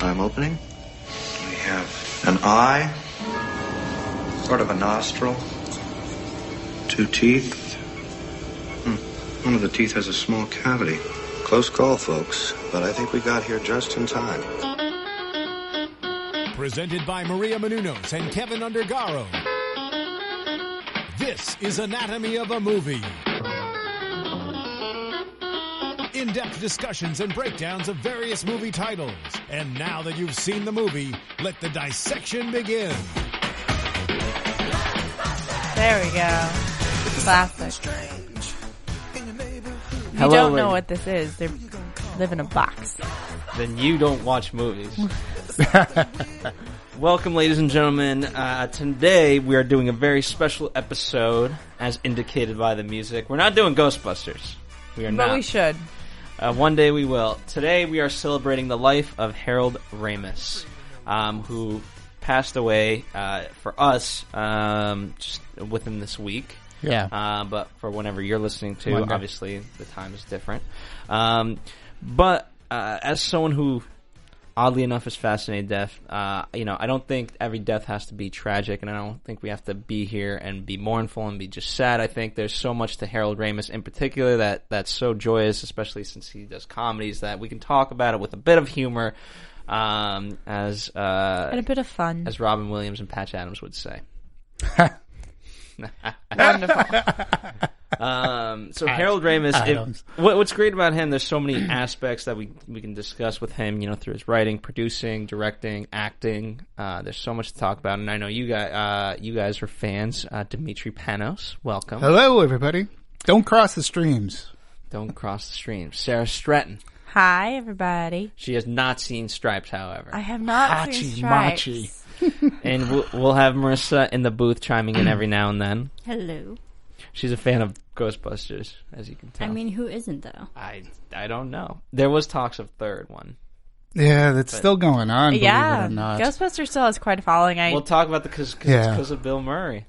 time opening. We have an eye, sort of a nostril, 2 teeth. One of the teeth has a small cavity. Close call, folks, but I think we got here just in time. Presented by Maria Menounos and Kevin Undergaro. This is Anatomy of a Movie. In-depth discussions and breakdowns of various movie titles. And now that you've seen the movie, let the dissection begin. There we go. Classic. You Hello, don't know lady. what this is. They live in a box. Then you don't watch movies. Welcome, ladies and gentlemen. Today we are doing a very special episode, as indicated by the music. We're not doing Ghostbusters. We are not. But we should. One day we will. Today we are celebrating the life of Harold Ramis, who passed away for us just within this week. Yeah. But for whenever you're listening to, Monday. obviously the time is different. But as someone who, oddly enough, is fascinated with death, I don't think every death has to be tragic, and I don't think we have to be here and be mournful and be just sad. I think there's so much to Harold Ramis in particular that's so joyous, especially since he does comedies, that we can talk about it with a bit of humor, and a bit of fun. as Robin Williams and Patch Adams would say. Wonderful. So Harold Ramis, what's great about him, there's so many aspects that we can discuss with him, through his writing, producing, directing, acting. There's so much to talk about, and I know you guys are fans. Demetri Panos, welcome. Hello, everybody. Don't cross the streams. Don't cross the stream. Sara Stretton. Hi, everybody. She has not seen Stripes, however. I have not seen Stripes. Machi. And we'll have Marissa in the booth chiming in every now and then. Hello. She's a fan of Ghostbusters, as you can tell. I mean, who isn't, though? I don't know. There was talks of third one. Yeah, that's still going on, believe Yeah. it or not. Ghostbusters still has quite a following. We'll talk about it's Yeah. because of Bill Murray.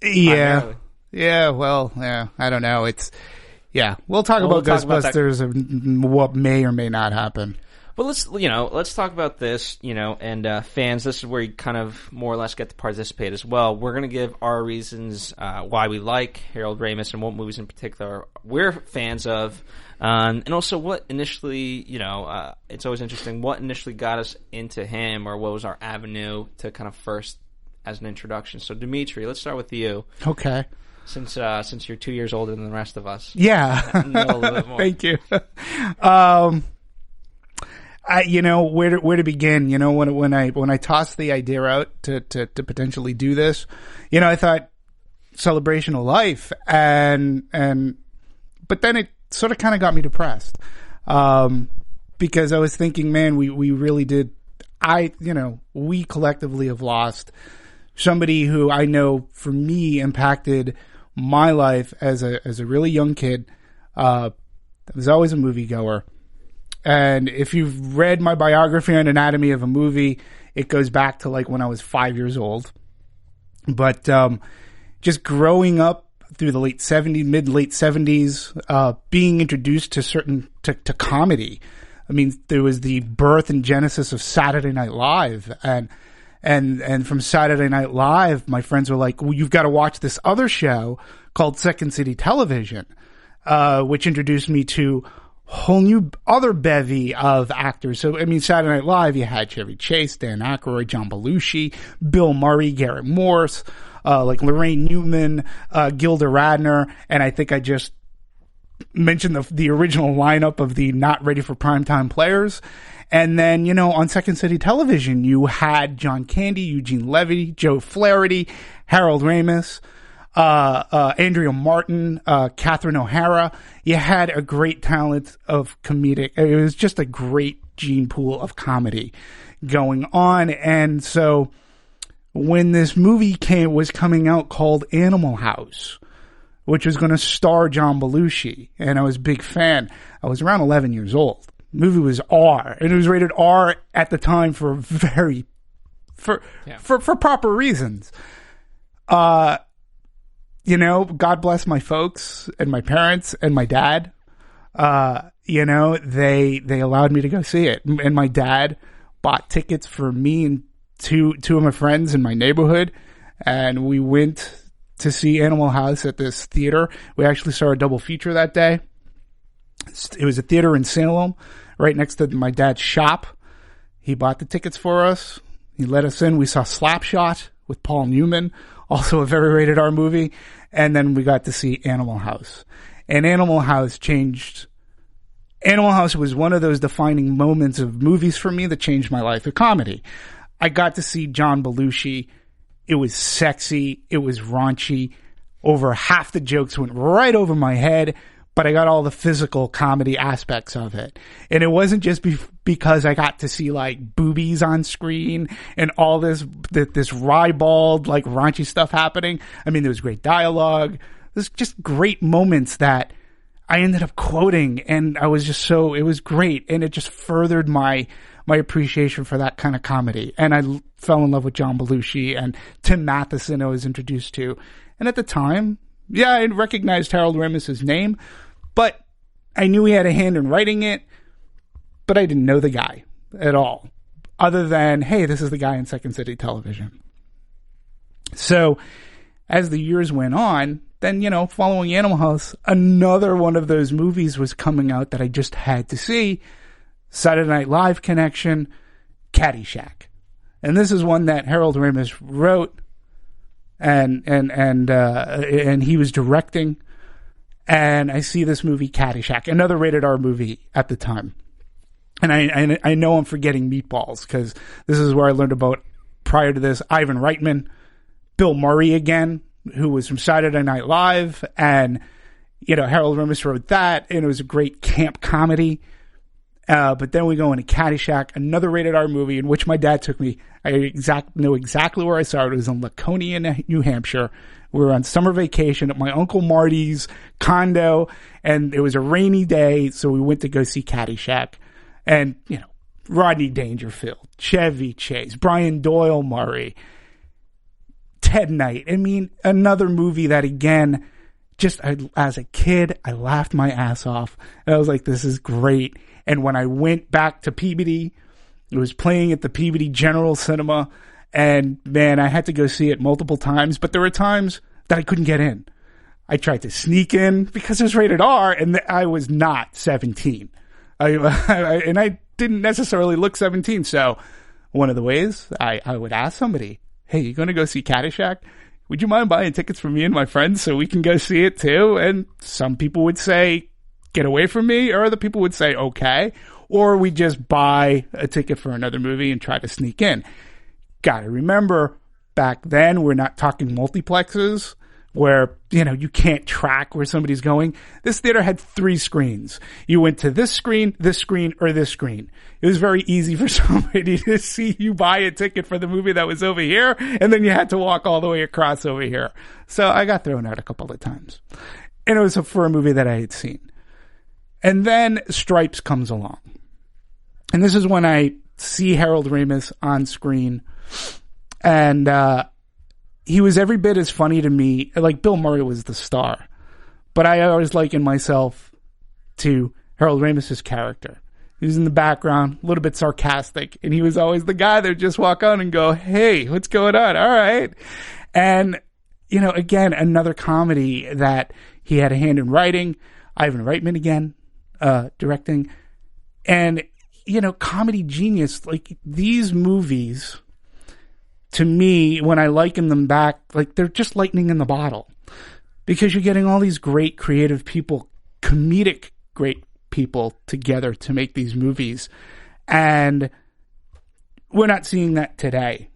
Yeah. Primarily. Yeah, well, yeah, I don't know. We'll talk about we'll talk about Ghostbusters and what may or may not happen. But let's talk about this, and fans, this is where you kind of more or less get to participate as well. We're going to give our reasons why we like Harold Ramis and what movies in particular we're fans of, and also what initially, it's always interesting, what initially got us into him, or what was our avenue to kind of first as an introduction. So, Demetri, let's start with you. Okay. Since you're 2 years older than the rest of us. Yeah. Know a little bit more. Thank you. Where to begin? When I tossed the idea out to potentially do this, I thought celebration of life, but then it sort of kind of got me depressed, because I was thinking, man, we really did. We collectively have lost somebody who I know, for me, impacted my life as a really young kid. I was always a moviegoer. And if you've read my biography on Anatomy of a Movie, it goes back to like when I was 5 years old. But just growing up through the late 70s, being introduced to comedy. I mean, there was the birth and genesis of Saturday Night Live, and from Saturday Night Live, my friends were like, well, you've got to watch this other show called Second City Television, which introduced me to whole new other bevy of actors. So, I mean, Saturday Night Live, you had Chevy Chase, Dan Aykroyd, John Belushi, Bill Murray, Garrett Morse, like Lorraine Newman, Gilda Radner, and I think I just mentioned the original lineup of the not ready for primetime players. And then, on Second City Television, you had John Candy, Eugene Levy, Joe Flaherty, Harold Ramis, Andrea Martin, Catherine O'Hara. You had a great talent of comedic. It was just a great gene pool of comedy going on. And so when this movie was coming out called Animal House, which was going to star John Belushi, and I was a big fan, I was around 11 years old. The movie was R, and it was rated R at the time for proper reasons. God bless my folks and my parents and my dad. They allowed me to go see it. And my dad bought tickets for me and two of my friends in my neighborhood, and we went to see Animal House at this theater. We actually saw a double feature that day. It was a theater in Salem, right next to my dad's shop. He bought the tickets for us. He let us in. We saw Slapshot with Paul Newman, also a very rated R movie. And then we got to see Animal House. And Animal House was one of those defining moments of movies for me that changed my life of comedy. I got to see John Belushi. It was sexy. It was raunchy. Over half the jokes went right over my head, but I got all the physical comedy aspects of it. And it wasn't just because I got to see like boobies on screen and all this ribald, like raunchy stuff happening. I mean, there was great dialogue. There's just great moments that I ended up quoting, and I was just it was great. And it just furthered my appreciation for that kind of comedy. And I fell in love with John Belushi and Tim Matheson I was introduced to. And at the time, yeah, I recognized Harold Ramis' name, but I knew he had a hand in writing it, but I didn't know the guy at all, other than, hey, this is the guy in Second City Television. So as the years went on, then, following Animal House, another one of those movies was coming out that I just had to see. Saturday Night Live connection, Caddyshack. And this is one that Harold Ramis wrote and he was directing. And I see this movie, Caddyshack, another rated R movie at the time. And I know I'm forgetting Meatballs, because this is where I learned about, prior to this, Ivan Reitman, Bill Murray again, who was from Saturday Night Live. And, Harold Ramis wrote that, and it was a great camp comedy. But then we go into Caddyshack, another rated R movie in which my dad took me. I know exactly where I saw it. It was in Laconia, New Hampshire. We were on summer vacation at my Uncle Marty's condo, and it was a rainy day, so we went to go see Caddyshack. And, Rodney Dangerfield, Chevy Chase, Brian Doyle Murray, Ted Knight. I mean, another movie that, again, as a kid, I laughed my ass off. And I was like, this is great. And when I went back to Peabody, it was playing at the Peabody General Cinema. And man, I had to go see it multiple times, but there were times that I couldn't get in. I tried to sneak in because it was rated R, and I was not 17. And I didn't necessarily look 17. So one of the ways I would ask somebody, hey, you going to go see Caddyshack? Would you mind buying tickets for me and my friends so we can go see it too? And some people would say, get away from me, or other people would say, okay. Or we just buy a ticket for another movie and try to sneak in. Gotta remember, back then, we're not talking multiplexes where, you can't track where somebody's going. This theater had 3 screens. You went to this screen, or this screen. It was very easy for somebody to see you buy a ticket for the movie that was over here, and then you had to walk all the way across over here. So I got thrown out a couple of times. And it was for a movie that I had seen. And then Stripes comes along. And this is when I see Harold Ramis on screen. And he was every bit as funny to me. Like, Bill Murray was the star. But I always likened myself to Harold Ramis' character. He was in the background, a little bit sarcastic. And he was always the guy that would just walk on and go, hey, what's going on? All right. And, again, another comedy that he had a hand in writing. Ivan Reitman again. Directing, and comedy genius. Like, these movies, to me, when I liken them back, like, they're just lightning in the bottle, because you're getting all these great creative people, comedic great people together to make these movies, and we're not seeing that today.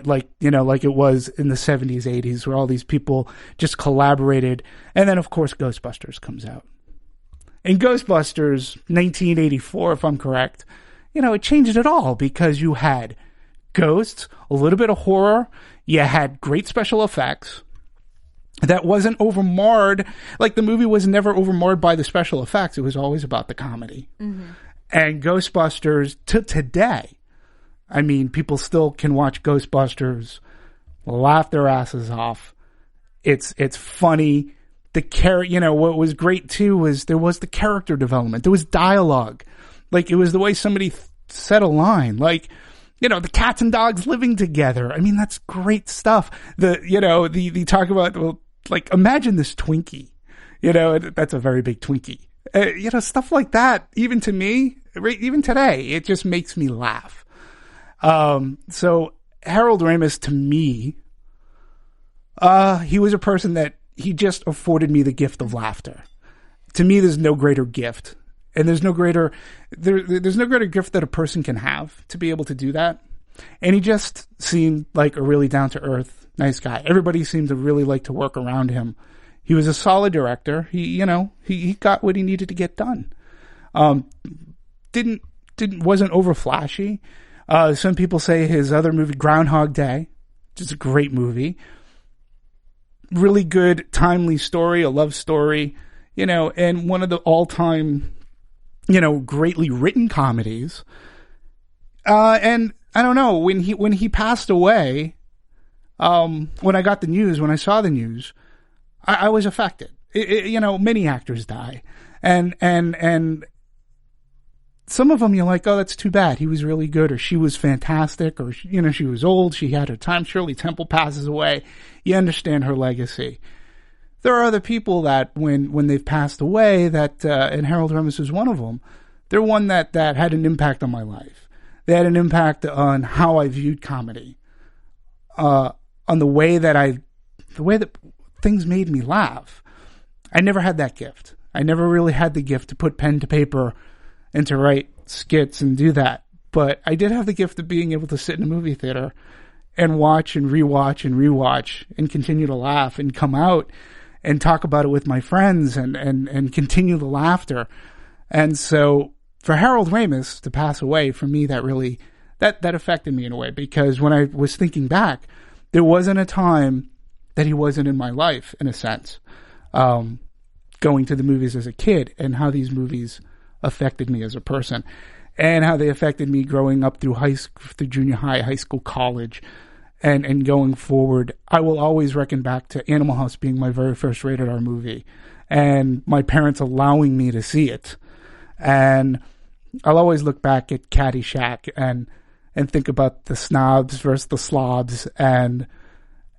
Like it was in the 70s, 80s, where all these people just collaborated, and then of course Ghostbusters comes out. In Ghostbusters 1984, if I'm correct, it changed it all, because you had ghosts, a little bit of horror, you had great special effects that wasn't overmarred. Like, the movie was never overmarred by the special effects. It was always about the comedy. Mm-hmm. And Ghostbusters, to today, I mean, people still can watch Ghostbusters, laugh their asses off. It's funny. What was great too was there was the character development. There was dialogue. Like, it was the way somebody said a line. Like, the cats and dogs living together. I mean, that's great stuff. The talk about, well, like, imagine this Twinkie, that's a very big Twinkie. Stuff like that, even to me, even today, it just makes me laugh. So Harold Ramis, to me, he was a person that he just afforded me the gift of laughter. To me, there's no greater gift. And there's no greater gift that a person can have to be able to do that. And he just seemed like a really down-to-earth, nice guy. Everybody seemed to really like to work around him. He was a solid director. He got what he needed to get done. Wasn't over flashy. Some people say his other movie, Groundhog Day, which is a great movie. Really good, timely story, a love story, and one of the all-time, greatly written comedies. And I don't know, when he passed away, when I got the news, when I saw the news, I was affected. Many actors die. And some of them you're like, oh, that's too bad. He was really good, or she was fantastic, or, she was old, she had her time. Shirley Temple passes away. You understand her legacy. There are other people that when they've passed away and Harold Ramis is one of them, they're one that had an impact on my life. They had an impact on how I viewed comedy, on the way that things made me laugh. I never had that gift. I never really had the gift to put pen to paper and to write skits and do that. But I did have the gift of being able to sit in a movie theater and watch and rewatch and continue to laugh and come out and talk about it with my friends and continue the laughter. And so for Harold Ramis to pass away, for me, that really, that affected me in a way, because when I was thinking back, there wasn't a time that he wasn't in my life, in a sense, going to the movies as a kid, and how these movies affected me as a person, and how they affected me growing up through through junior high school, college, and going forward. I will always reckon back to Animal House being my very first rated R movie, and my parents allowing me to see it. And I'll always look back at Caddyshack and think about the snobs versus the slobs, and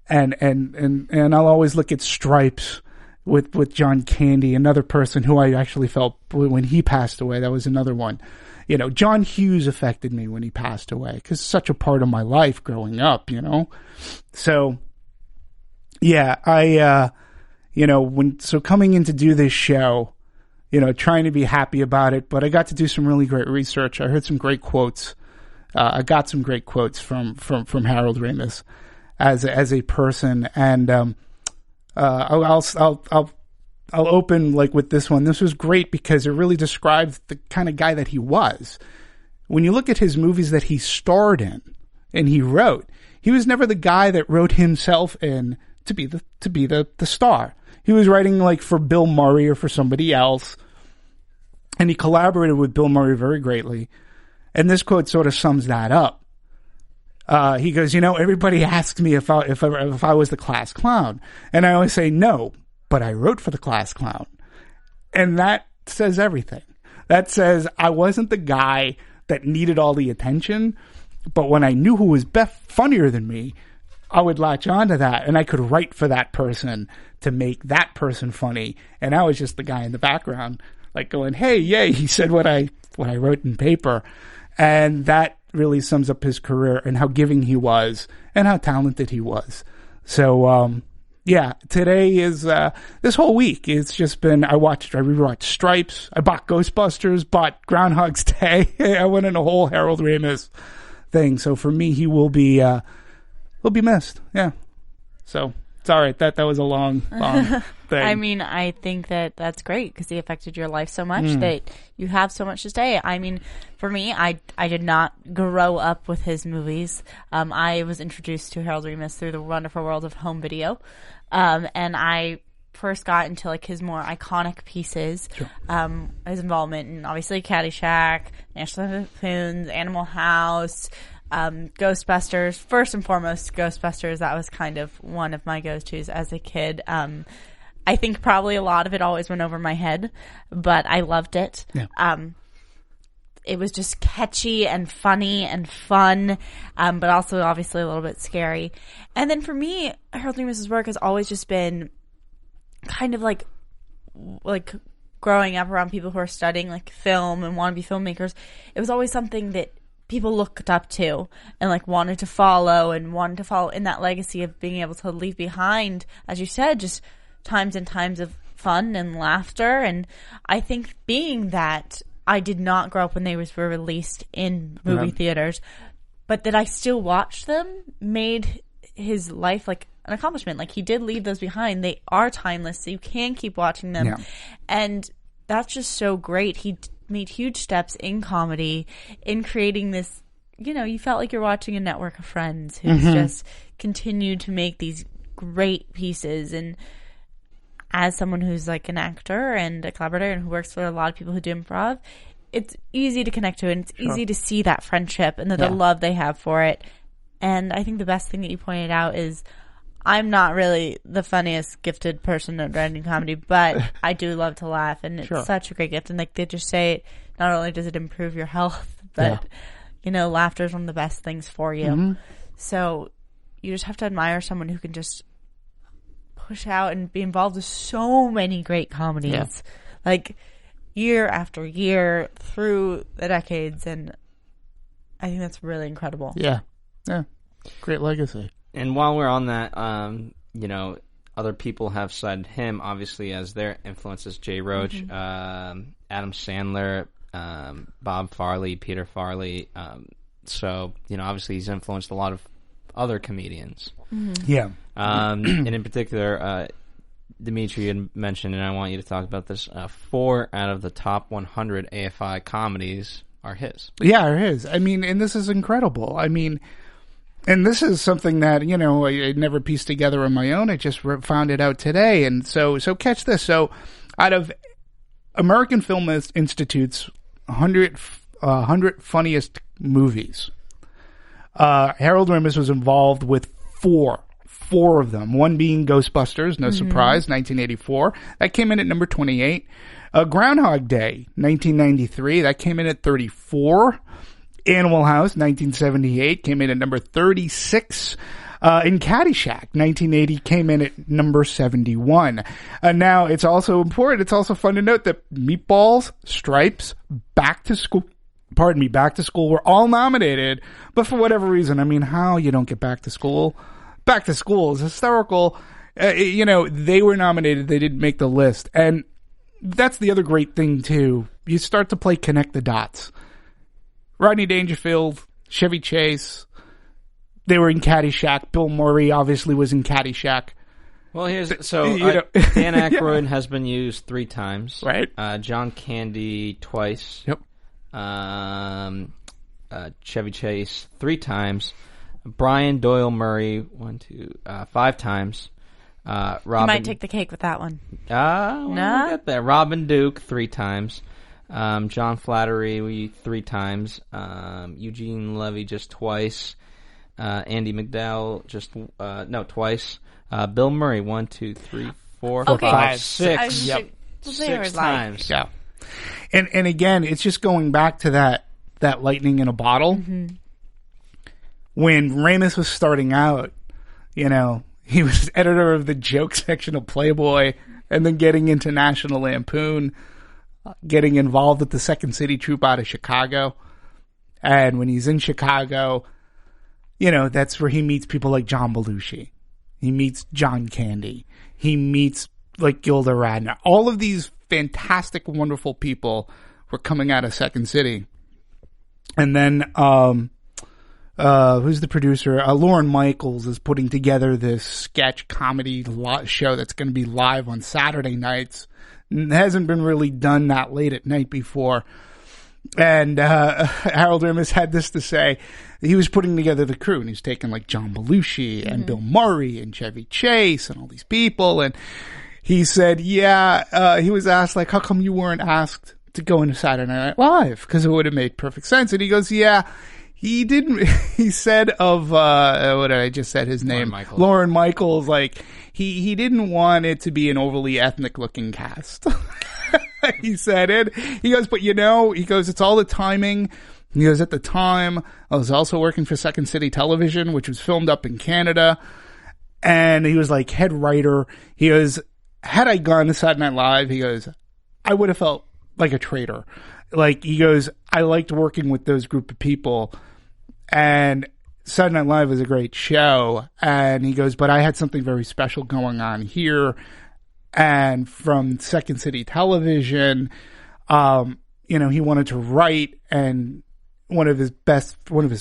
I'll always look at Stripes with John Candy, another person who I actually felt when he passed away. That was another one. John Hughes affected me when he passed away, because such a part of my life growing up, So, yeah, so coming in to do this show, trying to be happy about it, but I got to do some really great research. I heard some great quotes. I got some great quotes from Harold Ramis as a person, and I'll open like with this one. This was great because it really described the kind of guy that he was. When you look at his movies that he starred in and he wrote, he was never the guy that wrote himself in to be the star. He was writing like for Bill Murray or for somebody else, and he collaborated with Bill Murray very greatly. And this quote sort of sums that up. He goes, everybody asks me if I was the class clown, and I always say no, but I wrote for the class clown. And that says everything. That says I wasn't the guy that needed all the attention, but when I knew who was funnier than me, I would latch onto that, and I could write for that person to make that person funny. And I was just the guy in the background, like going, hey, yay, he said what I wrote in paper. And that really sums up his career and how giving he was and how talented he was. So, today is, this whole week, it's just been, I rewatched Stripes, I bought Ghostbusters, bought Groundhog's Day. I went in a whole Harold Ramis thing. So for me, he will be missed. Yeah. So it's all right. That was a long thing. I mean, I think that's great because he affected your life so much that you have so much to say. I mean, for me, I did not grow up with his movies. I was introduced to Harold Ramis through the wonderful world of home video. And I first got into like his more iconic pieces, sure. His involvement in obviously Caddyshack, National Lampoon, Animal House, Ghostbusters. First and foremost, Ghostbusters. That was kind of one of my go-tos as a kid. I think probably a lot of it always went over my head, but I loved it. Yeah. it was just catchy and funny and fun, but also obviously a little bit scary. And then for me, Harold Ramis' work has always just been kind of like growing up around people who are studying like film and want to be filmmakers. It was always something that people looked up to and like wanted to follow in that legacy of being able to leave behind, as you said, just times and times of fun and laughter. And I think being that I did not grow up when they were released in movie theaters, but that I still watched them made his life like an accomplishment. Like, he did leave those behind. They are timeless, so you can keep watching them. Yeah. And that's just so great. He made huge steps in comedy, in creating this, you felt like you're watching a network of friends who's just continued to make these great pieces. And as someone who's like an actor and a collaborator and who works with a lot of people who do improv, it's easy to connect to it, and it's easy to see that friendship and the love they have for it. And I think the best thing that you pointed out is I'm not really the funniest gifted person at writing comedy, but I do love to laugh, and it's such a great gift. And like they just say, not only does it improve your health, but laughter is one of the best things for you. So you just have to admire someone who can just push out and be involved with so many great comedies, like year after year through the decades. And I think that's really incredible. Yeah. Great legacy. And while we're on that, other people have cited him obviously as their influences: Jay Roach, Adam Sandler, Bob Farley, Peter Farley. So obviously he's influenced a lot of other comedians. And in particular, Demetri had mentioned, and I want you to talk about this, 4 out of the top 100 AFI comedies are his. Are his. I mean, and this is incredible. I mean, and this is something that, I never pieced together on my own. I just found it out today. And so catch this. So out of American Film Institute's 100 funniest movies, Harold Ramis was involved with four of them. One being Ghostbusters, no surprise, 1984. That came in at number 28. Groundhog Day, 1993. That came in at 34. Animal House, 1978, came in at number 36. In Caddyshack, 1980, came in at number 71. Now, it's also important, it's also fun to note that Meatballs, Stripes, Back to School were all nominated, but for whatever reason, I mean, how you don't get Back to School? Back to School is hysterical. They were nominated, they didn't make the list. And that's the other great thing, too. You start to play connect the dots. Rodney Dangerfield, Chevy Chase, they were in Caddyshack. Bill Murray obviously was in Caddyshack. Well, Dan Aykroyd has been used 3 times. Right. John Candy twice. Yep. Chevy Chase 3 times. Brian Doyle Murray 5 times. Robin, you might take the cake with that one. No, get there. Robin Duke 3 times. John Flattery 3 times. Eugene Levy just twice. Andy McDowell twice. Bill Murray 1, 2, 3, 4, 5, 6. Yep. 6 times. Yeah. And again, it's just going back to that lightning in a bottle. When Ramis was starting out, he was editor of the joke section of Playboy, and then getting into National Lampoon, getting involved with the Second City Troupe out of Chicago. And when he's in Chicago, that's where he meets people like John Belushi. He meets John Candy. He meets like Gilda Radner. All of these fantastic, wonderful people were coming out of Second City. And then, who's the producer? Lauren Michaels is putting together this sketch comedy show that's going to be live on Saturday nights. It hasn't been really done that late at night before. And Harold Ramis had this to say. He was putting together the crew, and he's taking like John Belushi and Bill Murray and Chevy Chase and all these people. And he said, he was asked, like, how come you weren't asked to go into Saturday Night Live? Because it would have made perfect sense. And he goes, he didn't. He said of what did I just said his name? Lorne Michaels. Like he didn't want it to be an overly ethnic looking cast. He said it. He goes, but he goes, it's all the timing. He goes, at the time, I was also working for Second City Television, which was filmed up in Canada. And he was like head writer. He goes, had I gone to Saturday Night Live, he goes, I would have felt like a traitor. Like, he goes, I liked working with those group of people. And Saturday Night Live was a great show. And he goes, but I had something very special going on here. And from Second City Television, he wanted to write, and one of his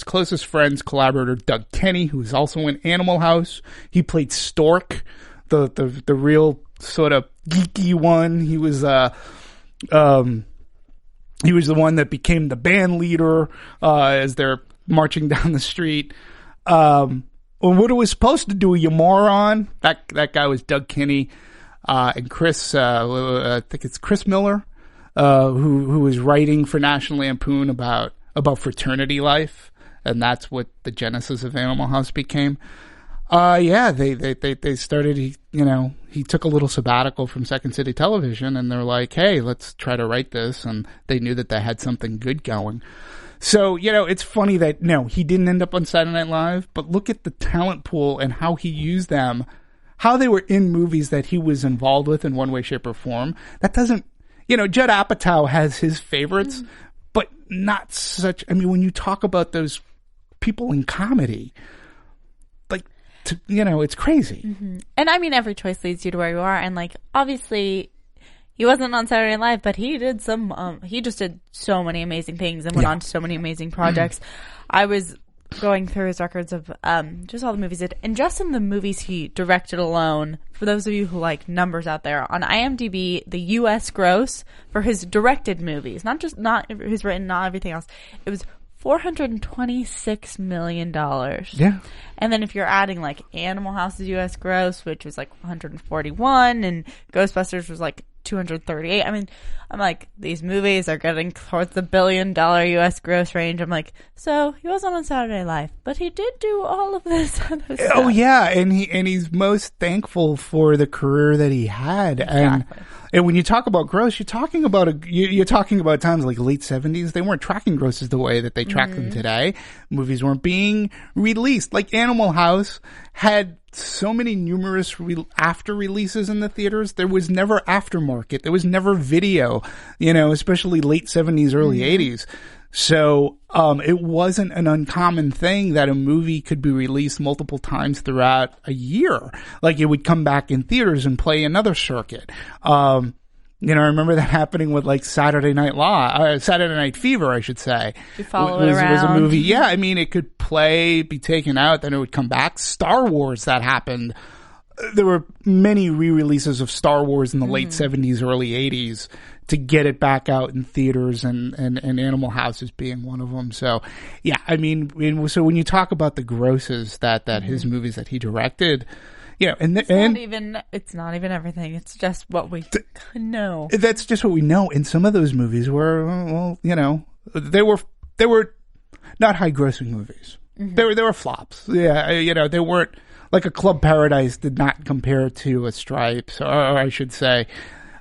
closest friends, collaborator Doug Kenny, who was also in Animal House. He played Stork, the real sort of geeky one. He was the one that became the band leader as they're marching down the street. What it was supposed to do, you moron. That guy was Doug Kenny. And Chris, I think it's Chris Miller, who was writing for National Lampoon about fraternity life, and that's what the genesis of Animal House became. They started. He took a little sabbatical from Second City Television, and they're like, "Hey, let's try to write this," and they knew that they had something good going. So, it's funny that he didn't end up on Saturday Night Live, but look at the talent pool and how he used them. How they were in movies that he was involved with in one way, shape, or form. That doesn't, Judd Apatow has his favorites, but not such. I mean, when you talk about those people in comedy, it's crazy. Mm-hmm. And I mean, every choice leads you to where you are. And obviously, he wasn't on Saturday Night Live, but he did he just did so many amazing things and went on to so many amazing projects. I was going through his records of just all the movies and just in the movies he directed alone, for those of you who like numbers out there, on IMDb, the US gross for his directed movies, not his written, not everything else, it was $426 million. Yeah. And then if you're adding Animal House's US gross, which was 141, and Ghostbusters was 238. I mean, I'm like, these movies are getting towards the $1 billion US gross range. I'm like, so he wasn't on Saturday Night Live, but he did do all of this other stuff. Oh yeah, and he's most thankful for the career that he had. Exactly. And when you talk about gross, you're talking about times like late 70s. They weren't tracking grosses the way that they track them today. Movies weren't being released. Like Animal House had so many numerous after releases in the theaters. There was never aftermarket. There was never video, especially late 70s, early 80s. So, it wasn't an uncommon thing that a movie could be released multiple times throughout a year. Like it would come back in theaters and play another circuit. I remember that happening with Saturday Night Fever, I should say. You follow it around. Was a movie. Yeah. I mean, it could play, be taken out, then it would come back. Star Wars, that happened. There were many re-releases of Star Wars in the late 70s, early 80s to get it back out in theaters, and Animal House is being one of them. So, yeah, I mean, so when you talk about the grosses that his movies that he directed, it's not even everything. It's just what we know. That's just what we know. And some of those movies were, they were not high grossing movies. Mm-hmm. They were flops. Yeah, they weren't. Like a Club Paradise did not compare to a Stripes, or I should say,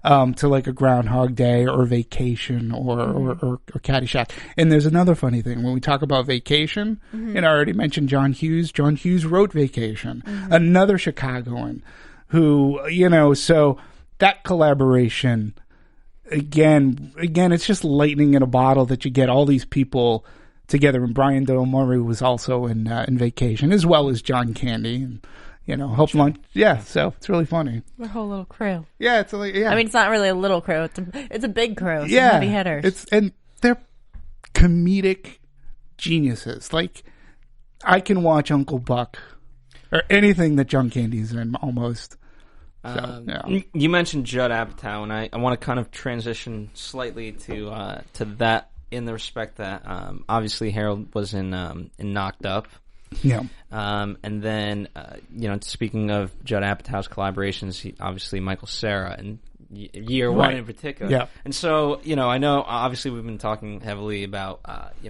to like a Groundhog Day or Vacation or Caddyshack. And there's another funny thing. When we talk about Vacation, I already mentioned John Hughes. John Hughes wrote Vacation, another Chicagoan who, so that collaboration, again, it's just lightning in a bottle that you get all these people together. And Brian Doyle Murray was also in Vacation, as well as John Candy, and help lunch. Yeah, so it's really funny. The whole little crew. Yeah, it's I mean, it's not really a little crew. It's a big crew. Some heavy hitters. And they're comedic geniuses. Like, I can watch Uncle Buck or anything that John Candy's in almost. So, yeah. You mentioned Judd Apatow, and I want to kind of transition slightly to that. In the respect that obviously Harold was in Knocked Up, and then speaking of Judd Apatow's collaborations, obviously Michael Cera, and year one in particular. Yeah. And so, I know obviously we've been talking heavily about,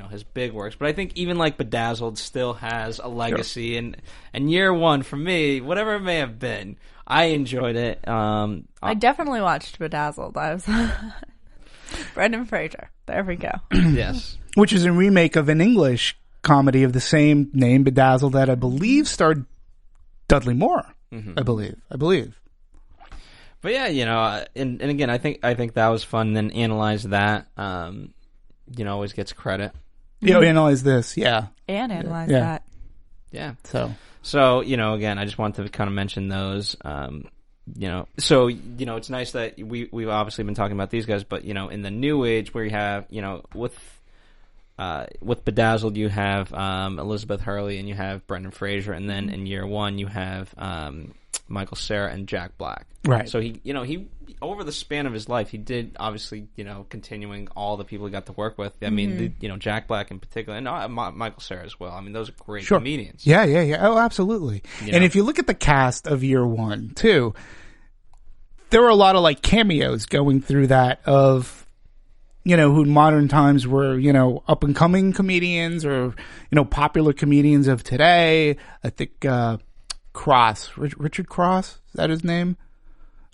his big works, but I think even like Bedazzled still has a legacy. Sure. And year one for me, whatever it may have been, I enjoyed it. I definitely watched Bedazzled. I was Brendan Fraser. There we go. Yes. Which is a remake of an English comedy of the same name, Bedazzled, that I believe starred Dudley Moore. Mm-hmm. I believe. But yeah, and again, I think that was fun. And then Analyze That, always gets credit. Analyze This, yeah. And Analyze That. Yeah. So, again, I just wanted to kind of mention those. So, it's nice that we've obviously been talking about these guys, but, in the new age where you have, with Bedazzled, you have Elizabeth Hurley and you have Brendan Fraser, and then in year one you have Michael Cera and Jack Black. Right. So he over the span of his life, he did obviously continuing all the people he got to work with. I mean, Jack Black in particular, and Michael Cera as well. I mean, those are great comedians. Yeah. Oh, absolutely. And if you look at the cast of year one too, there were a lot of like cameos going through that of. Who in modern times were, up and coming comedians or, popular comedians of today. I think, Richard Cross, is that his name?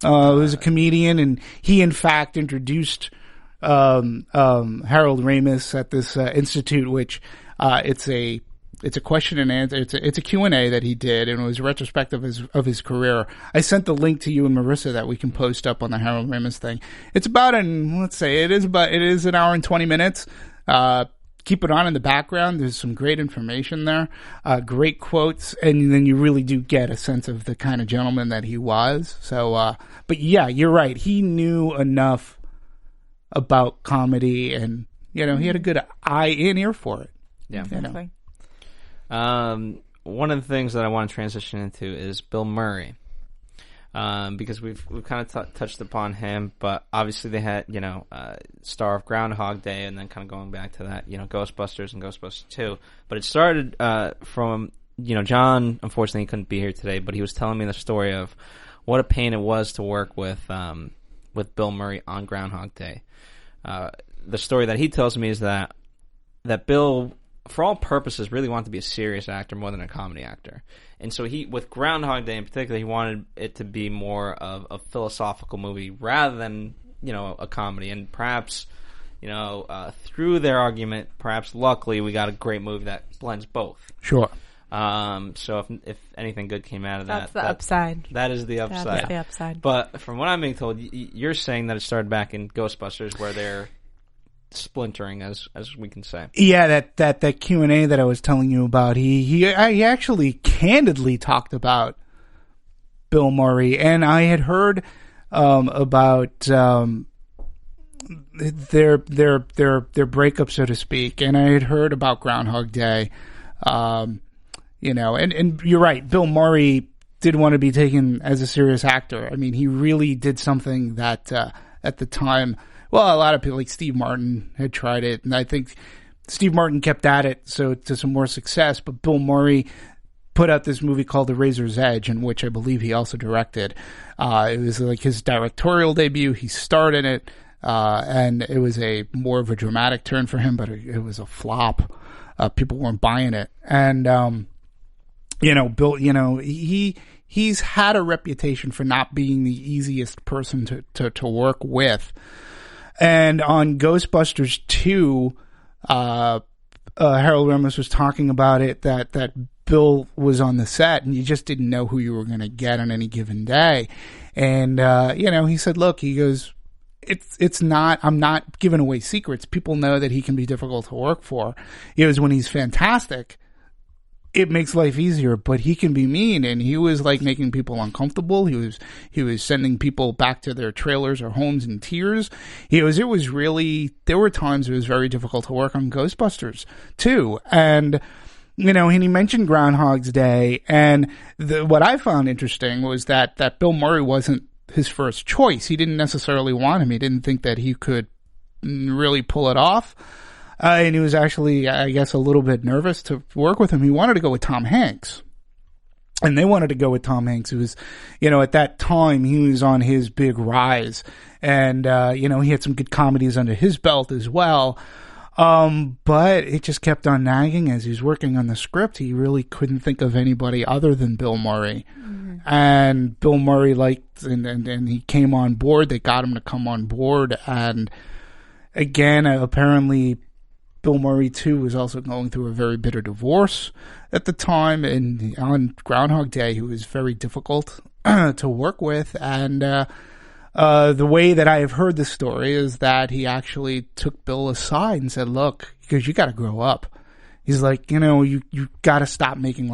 Was a comedian, and he in fact introduced, Harold Ramis at this, institute, which, it's a question and answer. It's a Q&A that he did, and it was a retrospective of his career. I sent the link to you and Marissa that we can post up on the Harold Ramis thing. It's about it is an hour and 20 minutes. Keep it on in the background. There's some great information there, great quotes, and then you really do get a sense of the kind of gentleman that he was. So, but yeah, you're right. He knew enough about comedy, and he had a good eye and ear for it. Yeah, exactly. One of the things that I want to transition into is Bill Murray, because we've kind of touched upon him, but obviously they had star of Groundhog Day, and then kind of going back to that Ghostbusters and Ghostbusters 2. But it started from John. Unfortunately, he couldn't be here today, but he was telling me the story of what a pain it was to work with Bill Murray on Groundhog Day. The story that he tells me is that Bill, for all purposes, really wanted to be a serious actor more than a comedy actor. And so with Groundhog Day in particular, he wanted it to be more of a philosophical movie rather than, a comedy. And perhaps, through their argument, perhaps luckily, we got a great movie that blends both. Sure. So if anything good came out of that's the upside. That is the upside. That's the upside. But from what I'm being told, you're saying that it started back in Ghostbusters, where they're splintering, as we can say. Yeah, that Q&A that I was telling you about, he actually candidly talked about Bill Murray, and I had heard about their breakup, so to speak, and I had heard about Groundhog Day, and you're right, Bill Murray did want to be taken as a serious actor. I mean, he really did something that at the time, well, a lot of people like Steve Martin had tried it, and I think Steve Martin kept at it to some more success, but Bill Murray put out this movie called The Razor's Edge, in which I believe he also directed. It was like his directorial debut. He starred in it, and it was more of a dramatic turn for him, but it was a flop. People weren't buying it. And, Bill, he's had a reputation for not being the easiest person to work with. And on Ghostbusters 2, Harold Ramis was talking about it, that Bill was on the set and you just didn't know who you were going to get on any given day. And, he said, look, he goes, it's not, I'm not giving away secrets. People know that he can be difficult to work for. It was when he's fantastic, it makes life easier, but he can be mean, and he was like making people uncomfortable. He was sending people back to their trailers or homes in tears. There were times it was very difficult to work on Ghostbusters too. And, and he mentioned Groundhog's Day, and what I found interesting was that Bill Murray wasn't his first choice. He didn't necessarily want him. He didn't think that he could really pull it off. And he was actually, I guess, a little bit nervous to work with him. He wanted to go with Tom Hanks. And they wanted to go with Tom Hanks, who was, you know, at that time, he was on his big rise. And, you know, he had some good comedies under his belt as well. But it just kept on nagging as he was working on the script. He really couldn't think of anybody other than Bill Murray. Mm-hmm. And Bill Murray liked, and he came on board. They got him to come on board. And again, apparently Bill Murray, too, was also going through a very bitter divorce at the time. And on Groundhog Day, he was very difficult to work with. And the way that I have heard the story is that he actually took Bill aside and said, look, because you got to grow up. He's like, you know, you got to stop making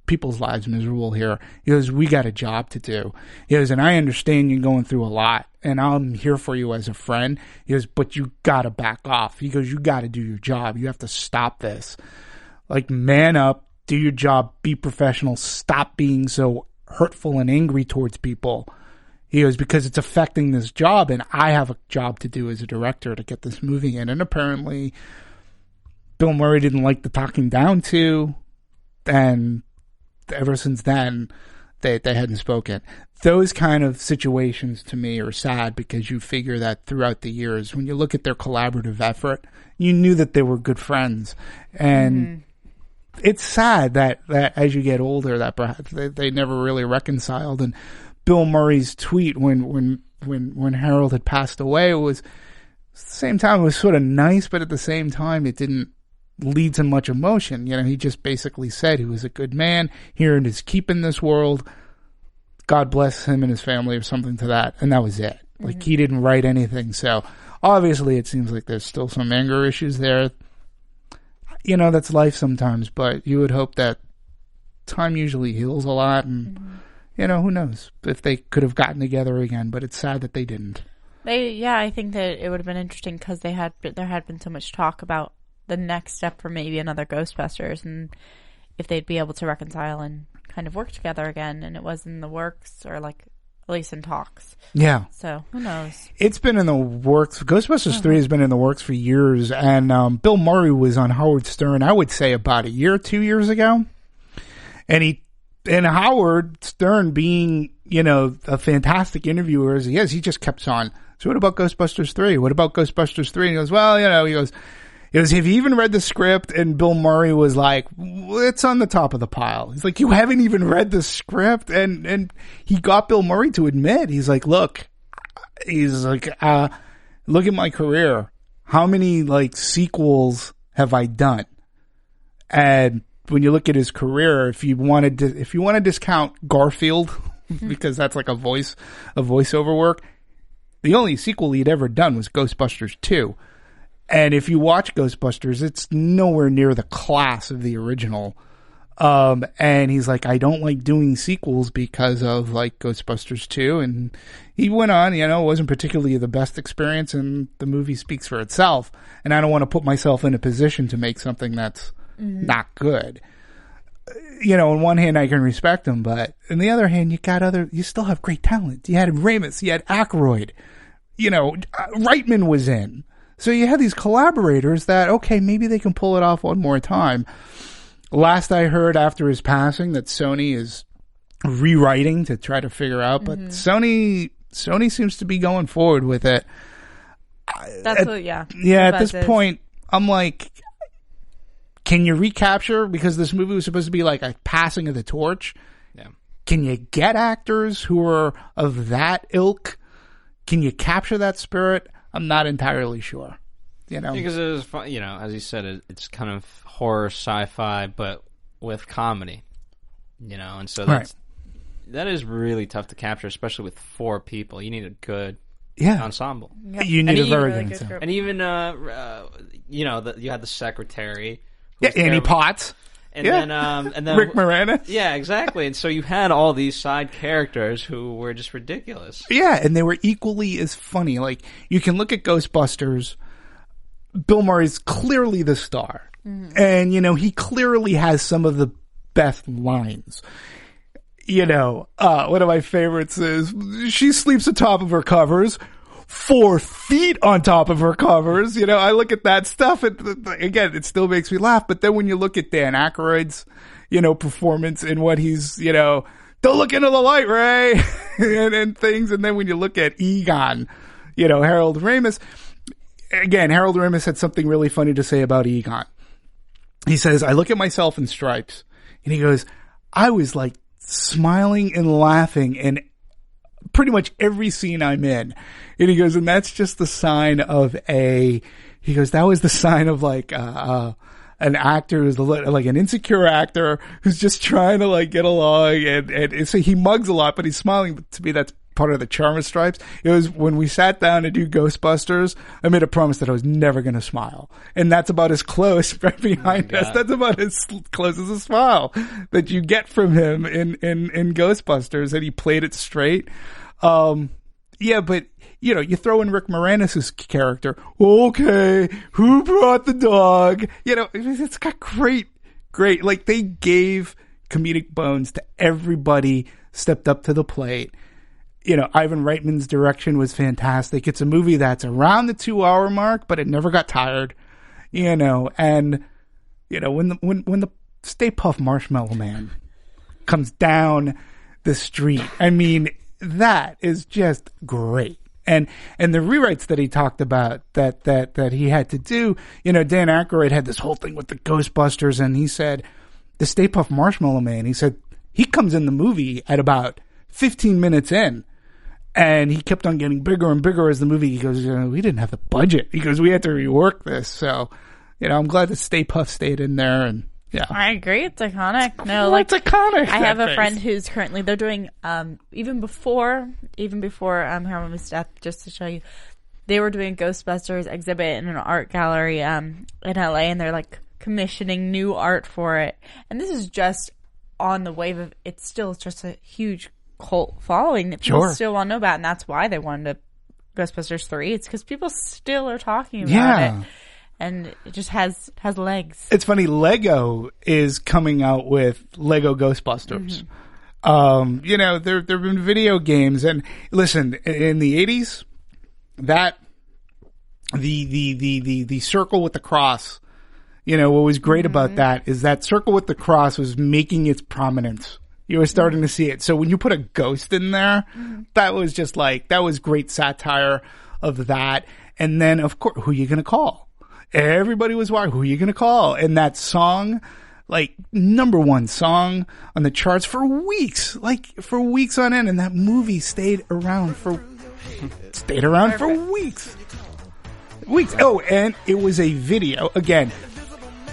people's lives miserable here. He goes, we got a job to do. He goes, and I understand you're going through a lot, and I'm here for you as a friend. He goes, but you got to back off. He goes, you got to do your job. You have to stop this. Like, man up, do your job, be professional, stop being so hurtful and angry towards people. He goes, because it's affecting this job, and I have a job to do as a director to get this movie in. And apparently, Bill Murray didn't like the talking down to, and ever since then, they hadn't spoken. Those kind of situations to me are sad because you figure that throughout the years, when you look at their collaborative effort, you knew that they were good friends. And it's sad that as you get older, that perhaps they never really reconciled. And Bill Murray's tweet when Harold had passed away was, at the same time, it was sort of nice, but at the same time, it didn't lead to much emotion. You know, he just basically said he was a good man. He earned his keep in this world. God bless him and his family, or something to that. And that was it. Like, he didn't write anything. So obviously it seems like there's still some anger issues there. You know, that's life sometimes, but you would hope that time usually heals a lot. And, you know, who knows if they could have gotten together again, but it's sad that they didn't. I think that it would have been interesting because there had been so much talk about the next step for maybe another Ghostbusters, and if they'd be able to reconcile and kind of work together again, and it was in the works, or like at least in talks. Yeah. So who knows? It's been in the works. Ghostbusters 3 has been in the works for years, and Bill Murray was on Howard Stern, I would say about 2 years ago, and Howard Stern, being, you know, a fantastic interviewer as he is, he just kept on. So what about Ghostbusters 3? What about Ghostbusters 3? And he goes, well, you know, he goes, have you even read the script? And Bill Murray was like, it's on the top of the pile. He's like, you haven't even read the script? And he got Bill Murray to admit, he's like, look at my career. How many, like, sequels have I done? And when you look at his career, if you want to discount Garfield, because that's like a voiceover work, the only sequel he'd ever done was Ghostbusters 2. And if you watch Ghostbusters, it's nowhere near the class of the original. And he's like, I don't like doing sequels because of, like, Ghostbusters 2. And he went on, you know, it wasn't particularly the best experience, and the movie speaks for itself. And I don't want to put myself in a position to make something that's not good. You know, on one hand, I can respect him, but on the other hand, you still have great talent. You had Ramis, you had Aykroyd, you know, Reitman was in. So you had these collaborators that, okay, maybe they can pull it off one more time. Last I heard after his passing that Sony is rewriting to try to figure out, but Sony seems to be going forward with it. At this point, I'm like, can you recapture? Because this movie was supposed to be like a passing of the torch. Yeah. Can you get actors who are of that ilk? Can you capture that spirit? I'm not entirely sure, you know. Because it was fun, you know, as you said, it's kind of horror, sci-fi, but with comedy, you know, and so that is really tough to capture, especially with 4 people. You need a good ensemble. Yep. You need a very good ensemble. And even, you know, you had the secretary. Yeah, Annie Potts. And then Rick Moranis. Yeah, exactly. And so you had all these side characters who were just ridiculous. Yeah, and they were equally as funny. Like, you can look at Ghostbusters. Bill Murray's clearly the star. Mm-hmm. And, you know, he clearly has some of the best lines. You know, one of my favorites is, she sleeps atop of her covers, 4 feet on top of her covers. You know, I look at that stuff, and again, it still makes me laugh. But then when you look at Dan Aykroyd's, performance in what he's, don't look into the light, Ray, and things. And then when you look at Egon, Harold Ramis, again, Harold Ramis had something really funny to say about Egon. He says, I look at myself in Stripes, and he goes, I was like smiling and laughing in pretty much every scene I'm in. And he goes, and that's just the sign of that was the sign of like, an actor who's like an insecure actor who's just trying to like get along, and so he mugs a lot, but he's smiling. But to me, that's part of the charm of Stripes. It was when we sat down to do Ghostbusters, I made a promise that I was never going to smile, and that's about as close right behind us. That's about as close as a smile that you get from him in Ghostbusters, and he played it straight. Yeah, but you throw in Rick Moranis' character. Okay, who brought the dog? It's got great, like they gave comedic bones to everybody, stepped up to the plate. Ivan Reitman's direction was fantastic. It's a movie that's around the 2-hour mark, but it never got tired. And when the Stay Puft Marshmallow Man comes down the street, I mean, that is just great. And the rewrites that he talked about that he had to do, Dan Aykroyd had this whole thing with the Ghostbusters, and he said, the Stay Puft Marshmallow Man, he said, he comes in the movie at about 15 minutes in, and he kept on getting bigger and bigger as the movie, he goes, we didn't have the budget. He goes, we had to rework this. So, I'm glad that Stay Puft stayed in there, and yeah. I agree. It's iconic. No, it's iconic. I have a friend who's currently, they're doing, even before Harold Ramis' death, just to show you, they were doing Ghostbusters Exhibit in an art gallery, in LA, and they're like commissioning new art for it. And this is just on the wave of, it's still just a huge cult following that people still want to know about. And that's why they wanted Ghostbusters 3. It's because people still are talking about it. And it just has legs. It's funny. Lego is coming out with Lego Ghostbusters. Mm-hmm. There've been video games, and listen, in the 80s, that the circle with the cross. What was great about that is that circle with the cross was making its prominence. You were starting to see it. So when you put a ghost in there, that was just like, that was great satire of that. And then, of course, who are you going to call? Everybody was wondering, who are you going to call? And that song, like, #1 song on the charts for weeks on end. And that movie stayed around for weeks. Oh, and it was a video. Again,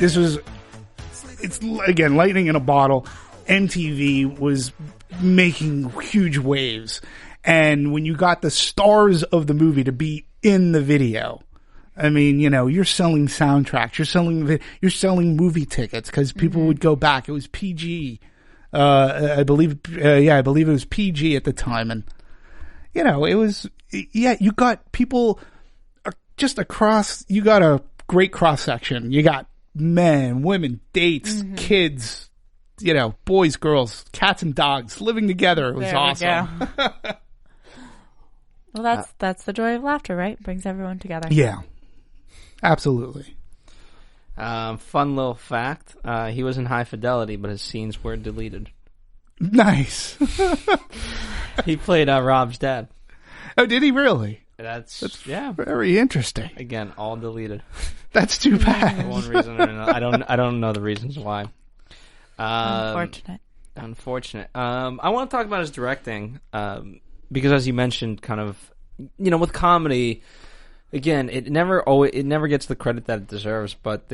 it's lightning in a bottle. MTV was making huge waves. And when you got the stars of the movie to be in the video, I mean, you're selling soundtracks, you're selling movie tickets because people would go back. It was PG, I believe it was PG at the time, and it was, you got people just across. You got a great cross section. You got men, women, dates, kids, boys, girls, cats, and dogs living together. It was awesome. Well, that's the joy of laughter, right? Brings everyone together. Yeah. Absolutely. Fun little fact. He was in High Fidelity, but his scenes were deleted. Nice. He played Rob's dad. Oh, did he really? That's very interesting. Again, all deleted. That's too bad. For one reason or another. I don't know the reasons why. Unfortunate. I want to talk about his directing, because as you mentioned, kind of, with comedy, again, it never gets the credit that it deserves, but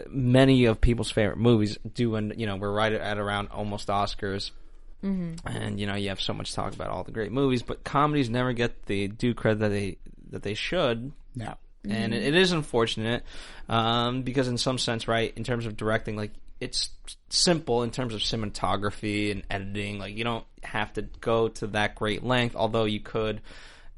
many of people's favorite movies do, and we're right at around almost Oscars, and you have so much talk about all the great movies, but comedies never get the due credit that they should. No, and it is unfortunate, because in some sense, right, in terms of directing, like, it's simple in terms of cinematography and editing. Like, you don't have to go to that great length, although you could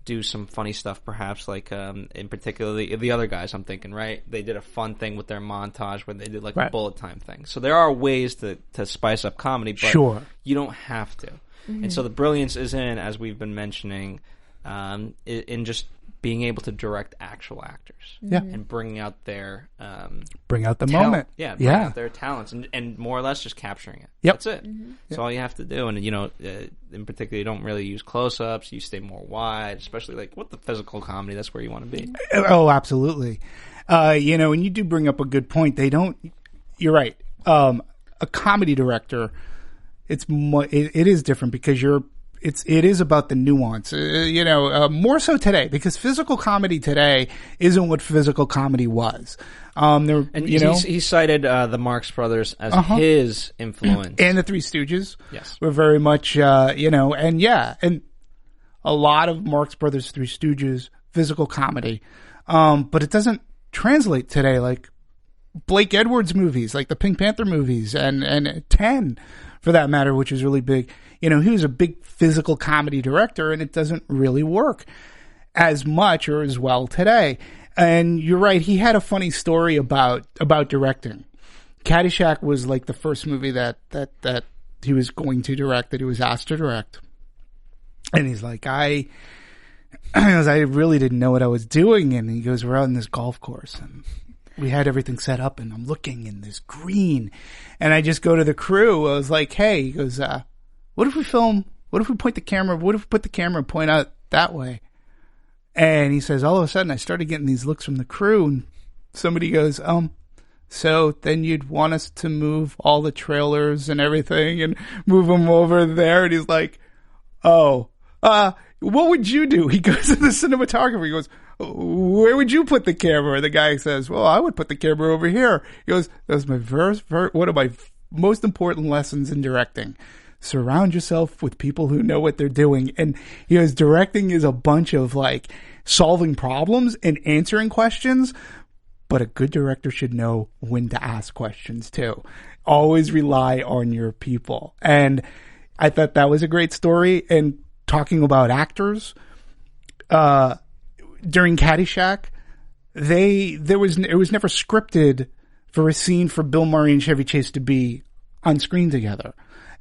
do some funny stuff, perhaps, like in particular the other guys I'm thinking, right? They did a fun thing with their montage where they did like a bullet time thing. So there are ways to spice up comedy, but you don't have to. And so the brilliance is in, as we've been mentioning, in just being able to direct actual actors. Yeah. And bringing out their bring out the moment. Yeah, bring out their talents and more or less just capturing it. Yep. That's it. That's all you have to do. And, in particular, you don't really use close-ups. You stay more wide, especially like with the physical comedy. That's where you want to be. Oh, absolutely. And you do bring up a good point. You're right. A comedy director, it is different because it is about the nuance, more so today, because physical comedy today isn't what physical comedy was. He cited the Marx Brothers as his influence, and the Three Stooges. Yes, were very much, and a lot of Marx Brothers, Three Stooges, physical comedy, but it doesn't translate today like Blake Edwards movies, like the Pink Panther movies, and 10 for that matter, which is really big. He was a big physical comedy director, and it doesn't really work as much or as well today. And you're right, he had a funny story about directing. Caddyshack was like the first movie that he was going to direct, that he was asked to direct. And he's like, I really didn't know what I was doing. And he goes, we're out in this golf course, and we had everything set up, and I'm looking in this green, and I just go to the crew. I was like, hey, he goes, what if we put the camera and point out that way? And he says, all of a sudden I started getting these looks from the crew, and somebody goes, so then you'd want us to move all the trailers and everything and move them over there? And he's like, what would you do? He goes to the cinematographer. He goes, where would you put the camera? The guy says, well, I would put the camera over here. He goes, that was my one of my most important lessons in directing. Surround yourself with people who know what they're doing. And he goes, directing is a bunch of like solving problems and answering questions, but a good director should know when to ask questions too. Always rely on your people. And I thought that was a great story. And talking about actors, during Caddyshack, it was never scripted for a scene for Bill Murray and Chevy Chase to be on screen together.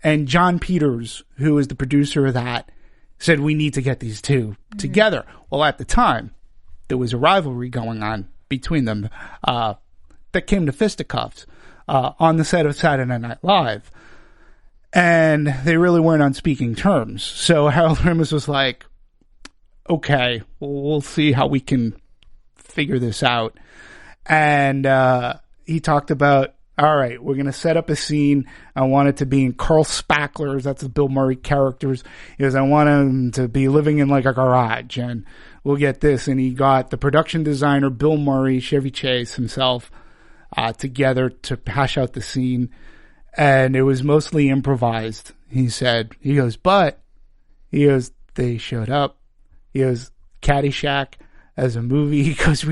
And John Peters, who is the producer of that, said we need to get these two together. Well, at the time, there was a rivalry going on between them that came to fisticuffs on the set of Saturday Night Live. And they really weren't on speaking terms. So Harold Ramis was like, okay, we'll see how we can figure this out. And he talked about, all right, we're going to set up a scene. I want it to be in Carl Spackler's, that's the Bill Murray characters. He goes, I want him to be living in like a garage, and we'll get this. And he got the production designer, Bill Murray, Chevy Chase himself, together to hash out the scene. And it was mostly improvised. He goes, they showed up. He goes, Caddyshack as a movie. He goes,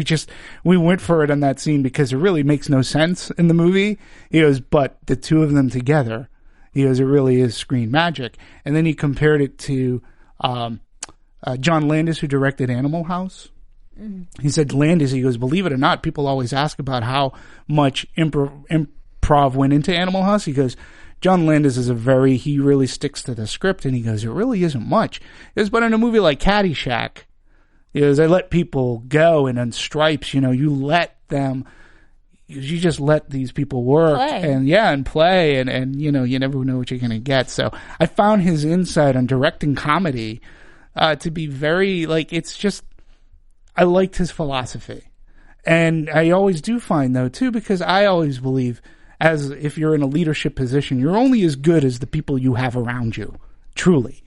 we went for it on that scene because it really makes no sense in the movie. He goes, but the two of them together, he goes, it really is screen magic. And then he compared it to John Landis, who directed Animal House. He said, Landis, he goes, believe it or not, people always ask about how much improv went into Animal House. He goes, John Landis he really sticks to the script, and he goes, it really isn't much. He goes, but in a movie like Caddyshack, he goes, I let people go, and on Stripes, you just let these people work and play, and you never know what you're going to get. So I found his insight on directing comedy to be very, I liked his philosophy. And I always do find, though, too, because I always believe, as if you're in a leadership position, you're only as good as the people you have around you, truly.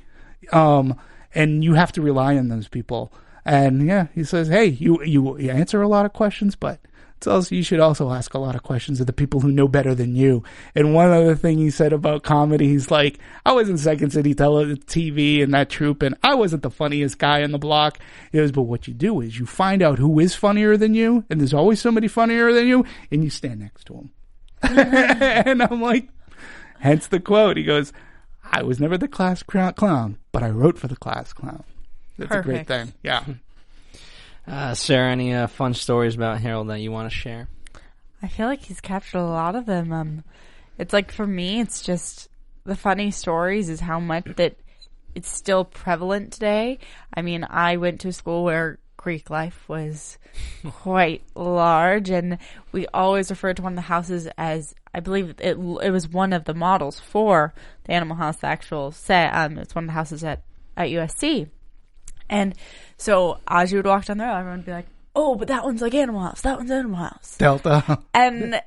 And you have to rely on those people. And yeah, he says, hey, you answer a lot of questions, but you should also ask a lot of questions of the people who know better than you. And one other thing he said about comedy, he's like, I was in Second City TV and that troupe, and I wasn't the funniest guy on the block. He goes, but what you do is you find out who is funnier than you, and there's always somebody funnier than you, and you stand next to him. And I'm like, hence the quote. He goes, I was never the class clown, but I wrote for the class clown. That's Perfect. A great thing. Yeah. Sarah, any fun stories about Harold that you want to share? I feel like he's captured a lot of them. It's like, for me, it's just the funny stories is how much that it's still prevalent today. I mean, I went to a school where Greek life was quite large, and we always referred to one of the houses as, I believe it was one of the models for the Animal House, the actual set. It's one of the houses at USC. And so as you would walk down the road, everyone would be like, oh, but that one's like Animal House. That one's Animal House. Delta. And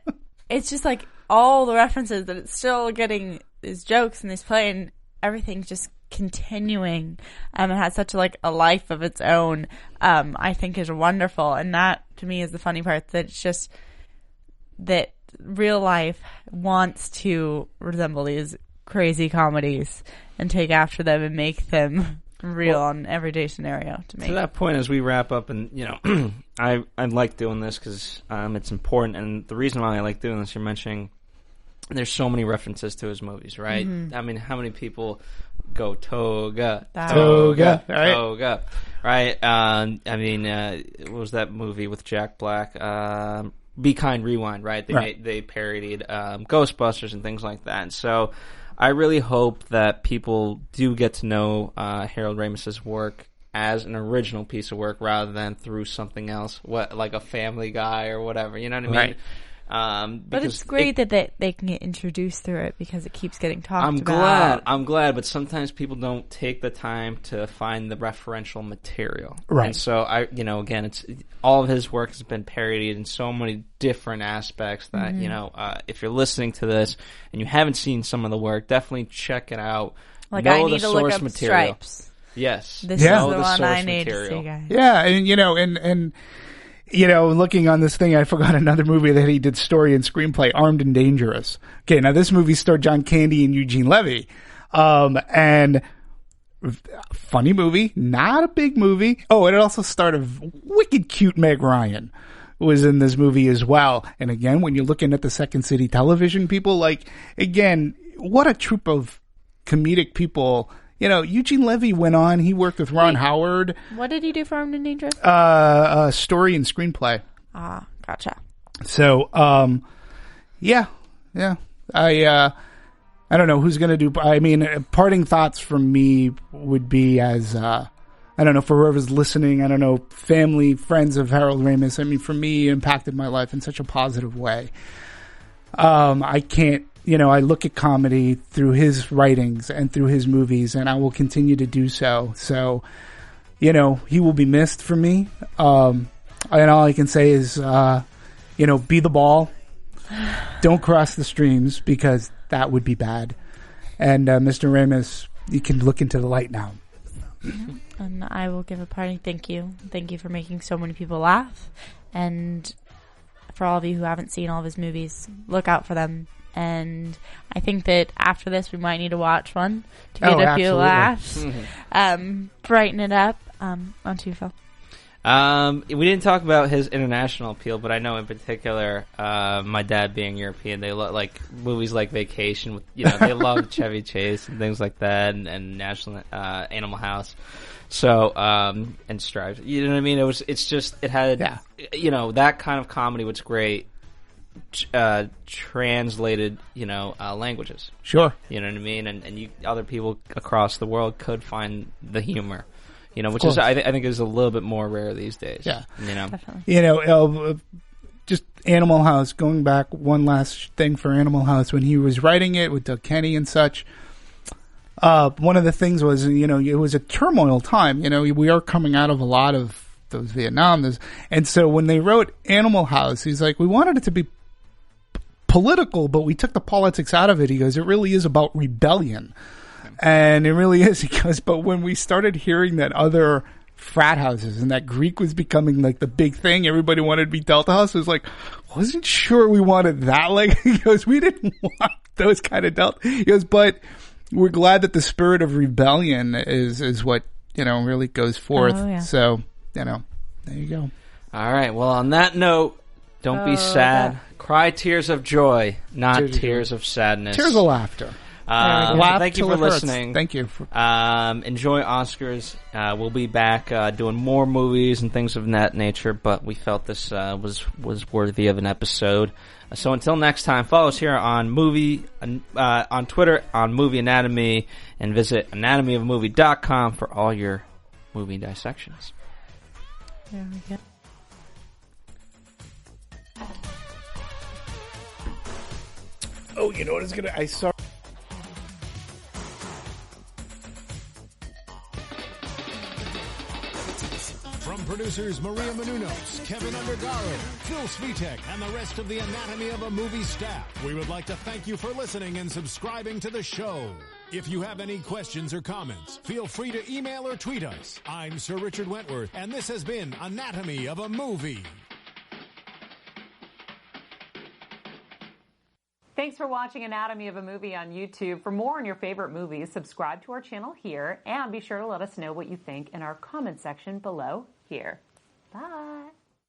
it's just like all the references that it's still getting these jokes and these play, and everything's just continuing. It has such like a life of its own. I think is wonderful. And that to me is the funny part, that it's just that real life wants to resemble these crazy comedies and take after them and make them real on everyday scenario to me. To that point, as we wrap up, and I like doing this because it's important, and the reason why I like doing this, you're mentioning there's so many references to his movies, right? Mm-hmm. I mean, how many people go toga, right? I mean, what was that movie with Jack Black? Be Kind, Rewind, right? They parodied Ghostbusters and things like that. And so I really hope that people do get to know Harold Ramis's work as an original piece of work rather than through something else, like a Family Guy or whatever. You know what I mean? Right. But it's great that they can get introduced through it because it keeps getting talked about. I'm glad, but sometimes people don't take the time to find the referential material. Right. And so again, it's all of his work has been parodied in so many different aspects that, if you're listening to this and you haven't seen some of the work, definitely check it out. Like, know I need the to source look up material. Stripes. Yes. This is the one I need to see, guys. Yeah, and looking on this thing, I forgot another movie that he did story and screenplay, Armed and Dangerous. Okay, now this movie starred John Candy and Eugene Levy. And funny movie, not a big movie. Oh, and it also starred a wicked cute Meg Ryan was in this movie as well. And again, when you're looking at the Second City television people, again, what a troupe of comedic people. Eugene Levy went on. He worked with Ron Howard. What did he do for Armed and Dangerous? Story and screenplay. Ah, gotcha. So, yeah. I don't know who's going to do. I mean, parting thoughts from me would be as, I don't know, for whoever's listening, I don't know, family, friends of Harold Ramis. I mean, for me, it impacted my life in such a positive way. I can't. I look at comedy through his writings and through his movies, and I will continue to do so. So, he will be missed for me. And all I can say is, be the ball. Don't cross the streams, because that would be bad. And, Mr. Ramis, you can look into the light now. And I will give a parting thank you. Thank you for making so many people laugh. And for all of you who haven't seen all of his movies, look out for them. And I think that after this, we might need to watch one to get a few laughs, brighten it up. On to you, Phil. We didn't talk about his international appeal, but I know in particular, my dad being European, they like movies like Vacation. With, they love Chevy Chase and things like that, and National Animal House. So and Stripes. You know what I mean? It had that kind of comedy. What's great. Translated, languages. Sure. You know what I mean? And other people across the world could find the humor, which is, I think is a little bit more rare these days. Yeah. Definitely. Just Animal House, going back, one last thing for Animal House, when he was writing it with Doug Kenny and such, one of the things was, it was a turmoil time. We are coming out of a lot of those Vietnam. And so when they wrote Animal House, he's like, we wanted it to be political, but we took the politics out of it. He goes, it really is about rebellion. And it really is. He goes, but when we started hearing that other frat houses and that Greek was becoming like the big thing, everybody wanted to be Delta House. It was like, wasn't sure we wanted that. He goes, we didn't want those kind of Delta. He goes, but we're glad that the spirit of rebellion is what, really goes forth. Oh, yeah. So, there you go. All right. Well, on that note, don't be sad. God. Cry tears of joy, not tears of sadness. Tears of laughter. Thank you for listening. Hurts. Thank you. Enjoy Oscars. We'll be back doing more movies and things of that nature, but we felt this was worthy of an episode. So until next time, follow us here on on Twitter on Movie Anatomy, and visit anatomyofmovie.com for all your movie dissections. There we go. Oh, you know what I saw. From producers Maria Menounos, Kevin Undergaro, Phil Svitek, and the rest of the Anatomy of a Movie staff, we would like to thank you for listening and subscribing to the show. If you have any questions or comments, feel free to email or tweet us. I'm Sir Richard Wentworth, and this has been Anatomy of a Movie. Thanks for watching Anatomy of a Movie on YouTube. For more on your favorite movies, subscribe to our channel here, and be sure to let us know what you think in our comment section below here. Bye.